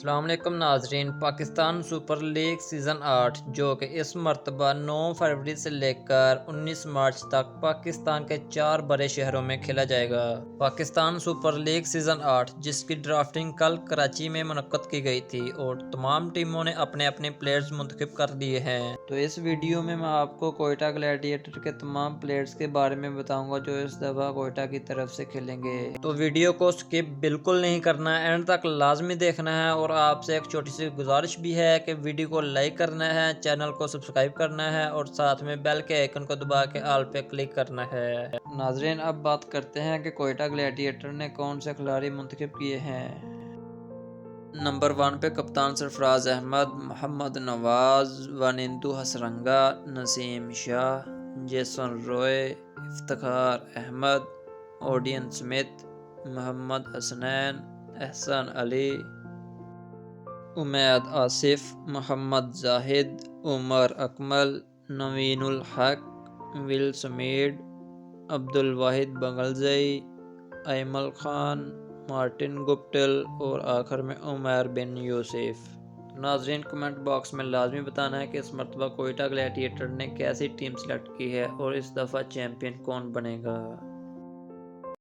अस्सलाम वालेकुम नाजरीन। पाकिस्तान सुपर लीग सीज़न 8 जो कि इस मरतबा 9 फरवरी से लेकर 19 मार्च तक पाकिस्तान के 4 बड़े शहरों में खेला जाएगा। पाकिस्तान सुपर लीग सीज़न 8 जिसकी ड्राफ्टिंग कल कराची में मुनक्कद की गई थी और तमाम टीमों ने अपने अपने प्लेयर्स मुंतखब कर दिए हैं। तो इस वीडियो में मैं आपको कोयटा ग्लैडिएटर के तमाम प्लेयर्स के बारे में बताऊंगा जो इस दफ़ा कोयटा की तरफ से खेलेंगे। तो वीडियो को स्किप बिल्कुल नहीं करना है, एंड तक लाजमी देखना है। और आपसे एक छोटी सी गुजारिश भी है कि वीडियो को लाइक करना है, चैनल को सब्सक्राइब करना है और साथ में बेल के आइकन को दबा के ऑल पे क्लिक करना है। नाजरीन, अब बात करते हैं कि कोयटा ग्लैडिएटर ने कौन से खिलाड़ी मुंतखब किए हैं। नंबर 1 पे कप्तान Sarfaraz Ahmed, Mohammad Nawaz, Wanindu Hasaranga, Naseem Shah, Jason Roy, Iftikhar Ahmed, Odean Smith, Mohammad Hasnain, Ehsan Ali, Umaid Asif, Mohammad Zahid, Umar Akmal, Naveenul Haq, Will Smeed, Abdul Wahid Bangalzai, Aimal Khan, Martin Guptill और आखिर में उमर बिन यूसुफ। नाजरीन, कमेंट बॉक्स में लाजमी बताना है कि इस मरतबा कोयटा ग्लैडिएटर ने कैसी टीम सेलेक्ट की है और इस दफ़ा चैंपियन कौन बनेगा।